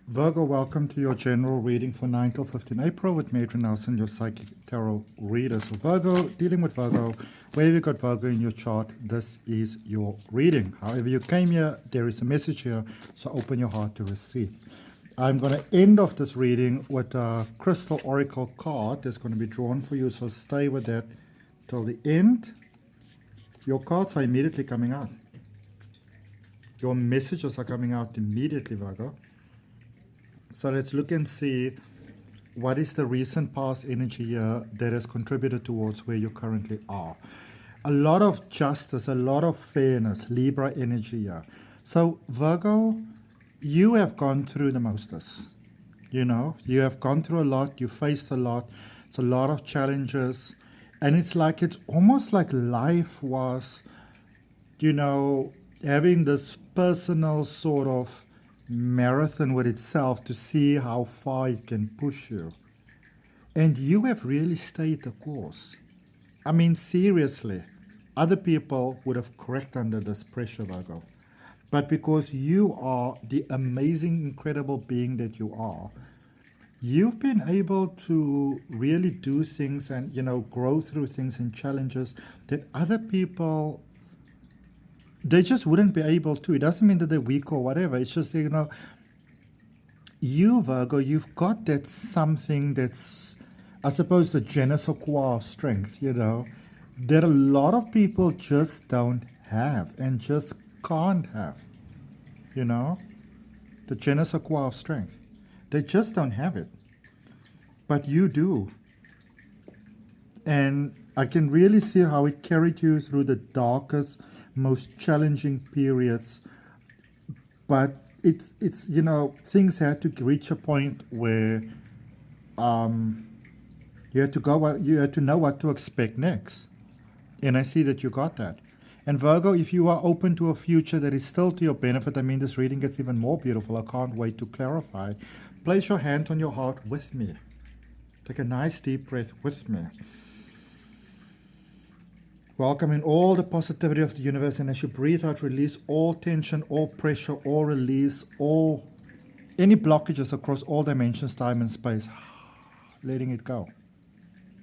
Virgo, welcome to your general reading for 9 till 15 April with me, Adrian Nelson, your psychic tarot reader. So Virgo, dealing with Virgo, wherever you got Virgo in your chart, this is your reading. However you came here, there is a message here, so open your heart to receive. I'm going to end off this reading with a crystal oracle card that's going to be drawn for you, so stay with that till the end. Your cards are immediately coming out. Your messages are coming out immediately, Virgo. So let's look and see what is the recent past energy here that has contributed towards where you currently are. A lot of justice, a lot of fairness, Libra energy here. So Virgo, you have gone through the mostest. You know, you have gone through a lot, you faced a lot. It's a lot of challenges. And it's almost like life was, you know, having this personal sort of marathon with itself to see how far it can push you. And you have really stayed the course. I mean, seriously, other people would have cracked under this pressure, Virgo. But because you are the amazing, incredible being that you are, you've been able to really do things and, you know, grow through things and challenges that other people, they just wouldn't be able to. It doesn't mean that they're weak or whatever. It's just, you know, you, Virgo, you've got that something that's, I suppose, the je ne sais quoi strength, you know, that a lot of people just don't have and just can't have, you know, the je ne sais quoi of strength. They just don't have it. But you do. And I can really see how it carried you through the darkest, most challenging periods. But it's you know, things had to reach a point where you had to know what to expect next. And I see that you got that. And Virgo, if you are open to a future that is still to your benefit, I mean, this reading gets even more beautiful. I can't wait to clarify. Place your hand on your heart with me. Take a nice deep breath with me. Welcome in all the positivity of the universe, and as you breathe out, release all tension, all pressure, all release, any blockages across all dimensions, time and space. Letting it go.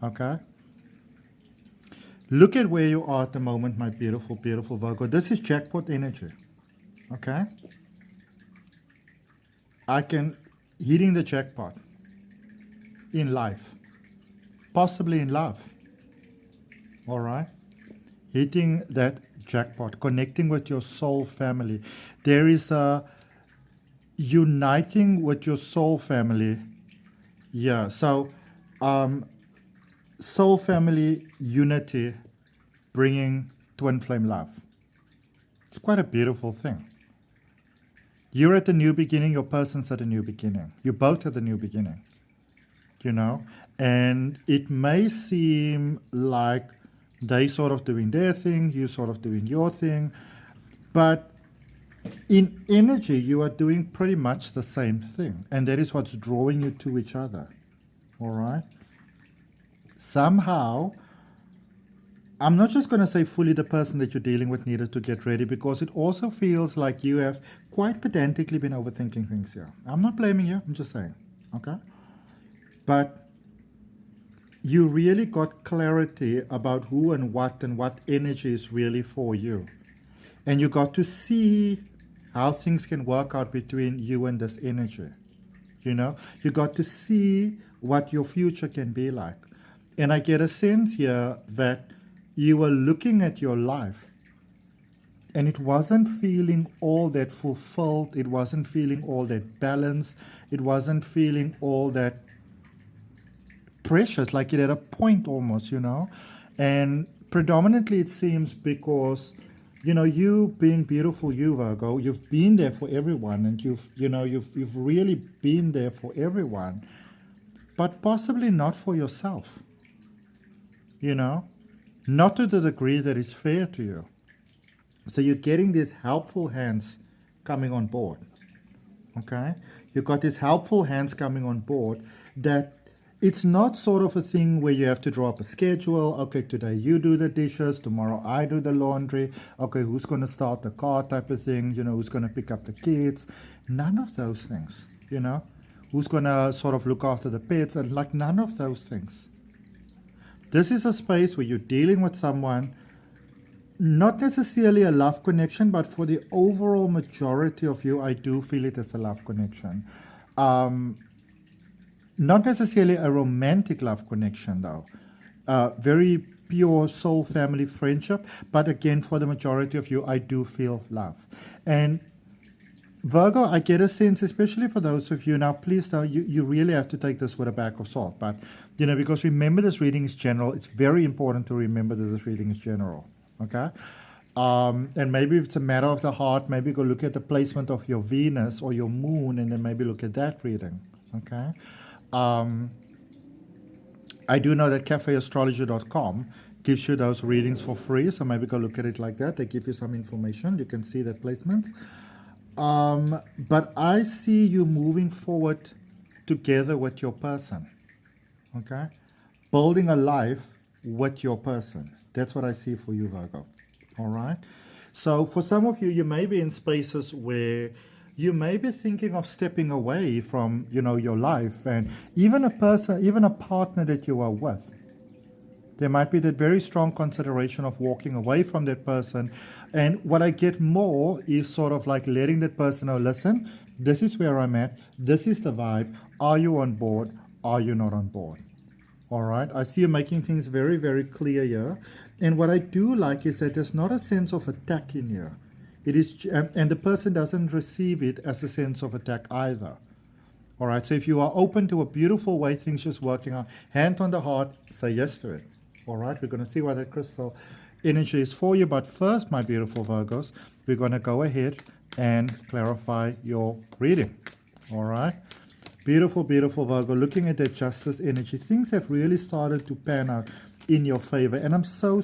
Okay? Look at where you are at the moment, my beautiful, beautiful Virgo. This is jackpot energy. Okay? Hitting the jackpot in life. Possibly in love. All right? Hitting that jackpot, connecting with your soul family. There is a uniting with your soul family. Yeah, so soul family unity, bringing twin flame love. It's quite a beautiful thing. You're at the new beginning, your person's at a new beginning. You're both at the new beginning, you know? And it may seem like they sort of doing their thing, you sort of doing your thing, but in energy, you are doing pretty much the same thing. And that is what's drawing you to each other, all right? Somehow, I'm not just going to say fully the person that you're dealing with needed to get ready, because it also feels like you have quite pedantically been overthinking things here. I'm not blaming you, I'm just saying, okay? But you really got clarity about who and what energy is really for you. And you got to see how things can work out between you and this energy. You know, you got to see what your future can be like. And I get a sense here that you were looking at your life and it wasn't feeling all that fulfilled. It wasn't feeling all that balanced. It wasn't feeling all that precious, like it at a point almost, you know. And predominantly it seems because, you know, you being beautiful, you Virgo, you've been there for everyone, and you've really been there for everyone, but possibly not for yourself, you know, not to the degree that is fair to you. So you're getting these helpful hands coming on board, okay? You've got these helpful hands coming on board that it's not sort of a thing where you have to draw up a schedule. Okay, today you do the dishes, tomorrow I do the laundry. Okay, who's going to start the car type of thing? You know, who's going to pick up the kids? None of those things. you know? Who's going to sort of look after the pets? And like none of those things. This is a space where you're dealing with someone, not necessarily a love connection, but for the overall majority of you, I do feel it as a love connection. Not necessarily a romantic love connection, though. Very pure soul family friendship. But again, for the majority of you, I do feel love. And Virgo, I get a sense, especially for those of you, now please don't, you really have to take this with a bag of salt. But, because remember this reading is general. It's very important to remember that this reading is general. Okay? And maybe if it's a matter of the heart, maybe go look at the placement of your Venus or your moon and then maybe look at that reading. Okay? I do know that cafeastrology.com gives you those readings for free, so maybe go look at it like that. They give you some information. You can see the placements. But I see you moving forward together with your person. Okay? Building a life with your person. That's what I see for you, Virgo. All right? So for some of you, you may be in spaces where you may be thinking of stepping away from, your life, and even a partner that you are with. There might be that very strong consideration of walking away from that person. And what I get more is sort of like letting that person know, listen, this is where I'm at. This is the vibe. Are you on board? Are you not on board? All right. I see you making things very, very clear here. And what I do like is that there's not a sense of attack in here. It is, and the person doesn't receive it as a sense of attack either. All right. So if you are open to a beautiful way things just working out, hand on the heart, say yes to it. All right. We're going to see what that crystal energy is for you. But first, my beautiful Virgos, we're going to go ahead and clarify your reading. All right. Beautiful, beautiful Virgo. Looking at that justice energy, things have really started to pan out in your favor. And I'm so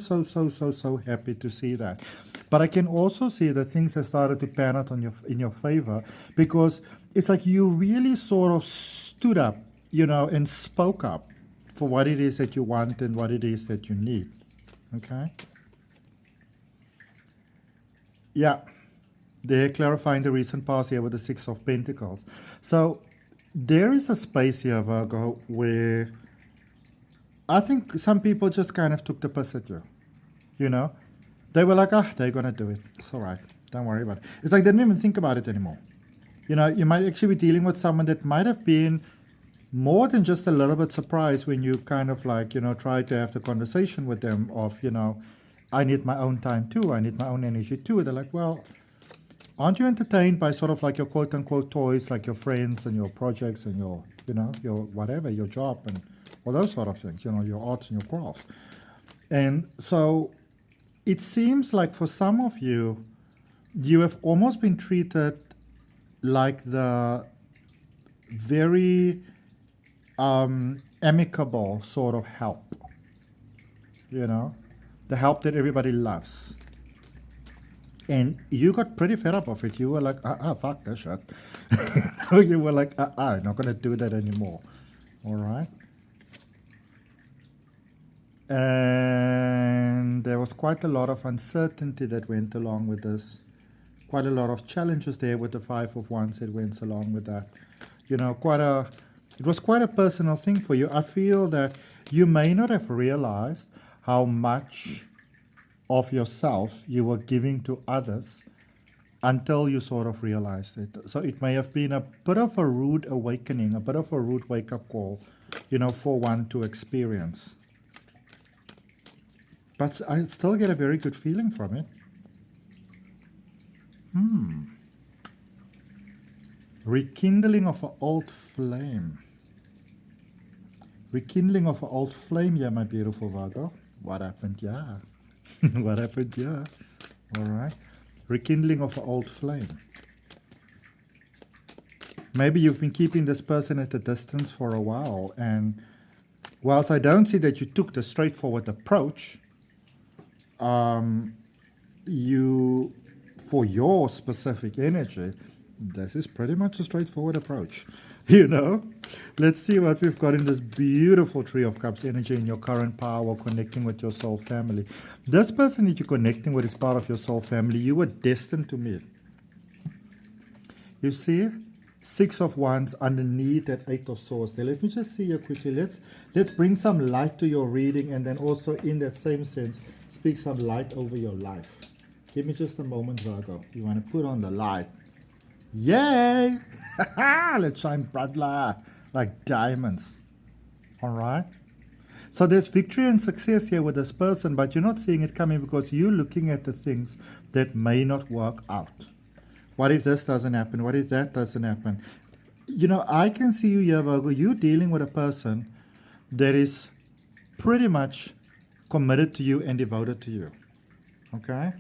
happy to see that. But I can also see that things have started to pan out in your favor, because it's like you really sort of stood up, and spoke up for what it is that you want and what it is that you need. Okay? Yeah. They're clarifying the recent past here with the Six of Pentacles. So there is a space here, Virgo, where I think some people just kind of took the piss at you. They were like, they're going to do it. It's all right. Don't worry about it. It's like they didn't even think about it anymore. You might actually be dealing with someone that might have been more than just a little bit surprised when you kind of like, try to have the conversation with them of, I need my own time too. I need my own energy too. They're like, well, aren't you entertained by sort of like your quote unquote toys, like your friends and your projects and your, your whatever, your job and all those sort of things, your arts and your crafts. And so it seems like for some of you, you have almost been treated like the very amicable sort of help, the help that everybody loves. And you got pretty fed up of it. You were like, fuck that shit. You were like, I'm not going to do that anymore. All right. And there was quite a lot of uncertainty that went along with this. Quite a lot of challenges there with the Five of Wands that went along with that. It was quite a personal thing for you. I feel that you may not have realized how much of yourself you were giving to others until you sort of realized it. So it may have been a bit of a rude awakening, a bit of a rude wake-up call, for one to experience. But I still get a very good feeling from it. Rekindling of an old flame. Rekindling of an old flame, yeah, my beautiful Virgo. What happened? Yeah. What happened? Yeah. All right. Rekindling of an old flame. Maybe you've been keeping this person at a distance for a while, and whilst I don't see that you took the straightforward approach, for your specific energy, this is pretty much a straightforward approach. Let's see what we've got in this beautiful Tree of Cups energy in your current power, connecting with your soul family. This person that you're connecting with is part of your soul family. You were destined to meet. You see, Six of Wands underneath that Eight of Swords there. Let me just see here quickly. Let's bring some light to your reading, and then also in that same sense, speak some light over your life. Give me just a moment, Virgo. You want to put on the light. Yay! Let's shine bright like diamonds. All right? So there's victory and success here with this person, but you're not seeing it coming because you're looking at the things that may not work out. What if this doesn't happen? What if that doesn't happen? You know, I can see you here, Virgo. You're dealing with a person that is pretty much committed to you and devoted to you. Okay?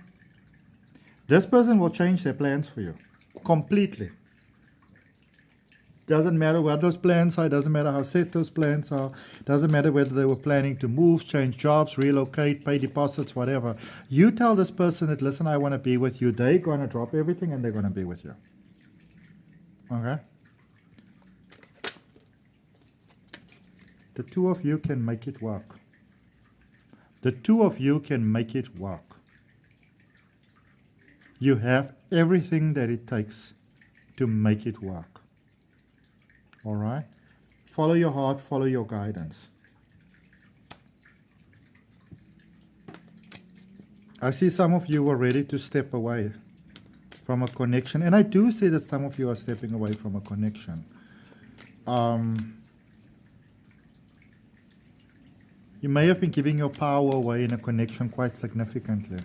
This person will change their plans for you completely. Doesn't matter what those plans are. Doesn't matter how set those plans are. Doesn't matter whether they were planning to move, change jobs, relocate, pay deposits, whatever. You tell this person that, listen, I want to be with you. They're going to drop everything and they're going to be with you. Okay? The two of you can make it work. The two of you can make it work. You have everything that it takes to make it work. All right? Follow your heart, follow your guidance. I see some of you are ready to step away from a connection. And I do see that some of you are stepping away from a connection. You may have been giving your power away in a connection quite significantly.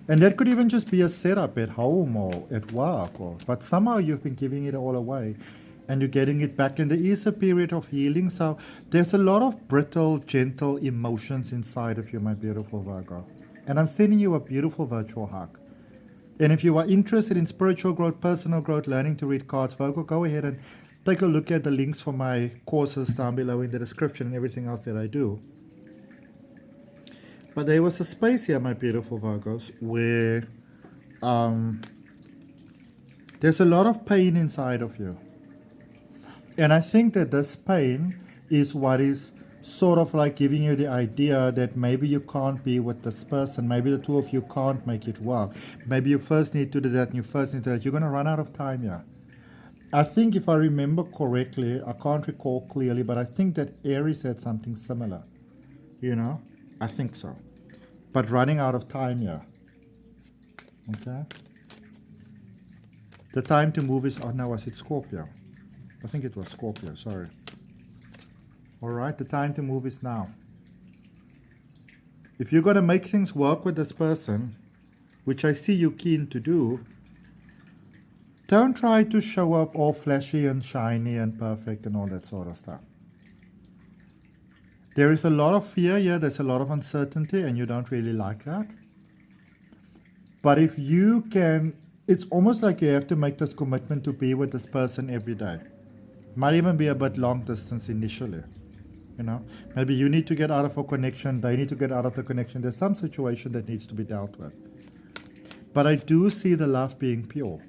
And that could even just be a setup at home or at work. But somehow you've been giving it all away. And you're getting it back. And there is a period of healing. So there's a lot of brittle, gentle emotions inside of you, my beautiful Virgo. And I'm sending you a beautiful virtual hug. And if you are interested in spiritual growth, personal growth, learning to read cards, Virgo, go ahead and take a look at the links for my courses down below in the description and everything else that I do. But there was a space here, my beautiful Virgos, where there's a lot of pain inside of you. And I think that this pain is what is sort of like giving you the idea that maybe you can't be with this person. Maybe the two of you can't make it work. Maybe you first need to do that and you first need to do that. You're going to run out of time here. I think if I remember correctly, I can't recall clearly, but I think that Aries said something similar. You know? I think so. But running out of time here. Okay? The time to move is, oh no, was it Scorpio? I think it was Scorpio, sorry. All right, the time to move is now. If you're going to make things work with this person, which I see you keen to do, don't try to show up all flashy and shiny and perfect and all that sort of stuff. There is a lot of fear here, there's a lot of uncertainty, and you don't really like that. But if you can, it's almost like you have to make this commitment to be with this person every day. Might even be a bit long distance initially. You know, maybe you need to get out of a connection, they need to get out of the connection. There's some situation that needs to be dealt with. But I do see the love being pure.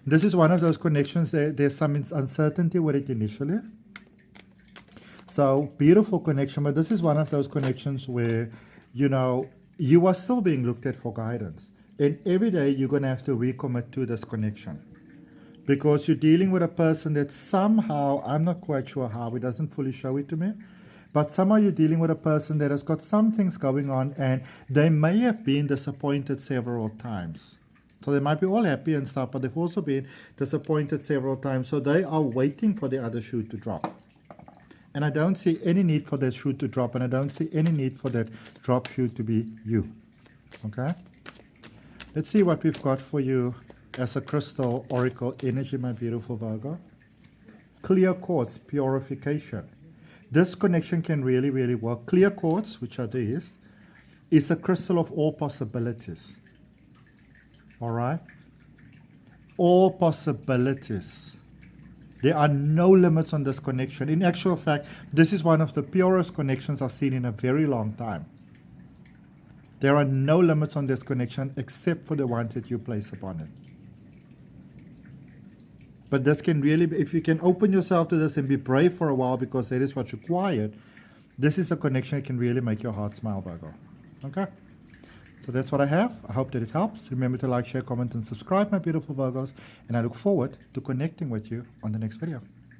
This is one of those connections, there's some uncertainty with it initially. So, beautiful connection, but this is one of those connections where, you know, you are still being looked at for guidance. And every day you're going to have to recommit to this connection. Because you're dealing with a person that somehow, I'm not quite sure how, it doesn't fully show it to me, but somehow you're dealing with a person that has got some things going on and they may have been disappointed several times. So they might be all happy and stuff, but they've also been disappointed several times. So they are waiting for the other shoe to drop. And I don't see any need for that shoe to drop, and I don't see any need for that drop shoe to be you. Okay? Let's see what we've got for you as a crystal oracle energy, my beautiful Virgo. Clear quartz, purification. This connection can really, really work. Clear quartz, which are these, is a crystal of all possibilities. All right? All possibilities. There are no limits on this connection. In actual fact, this is one of the purest connections I've seen in a very long time. There are no limits on this connection except for the ones that you place upon it. But this can really be, if you can open yourself to this and be brave for a while because that is what's required, this is a connection that can really make your heart smile, Virgo. Okay? So that's what I have. I hope that it helps. Remember to like, share, comment, and subscribe, my beautiful Virgos. And I look forward to connecting with you on the next video.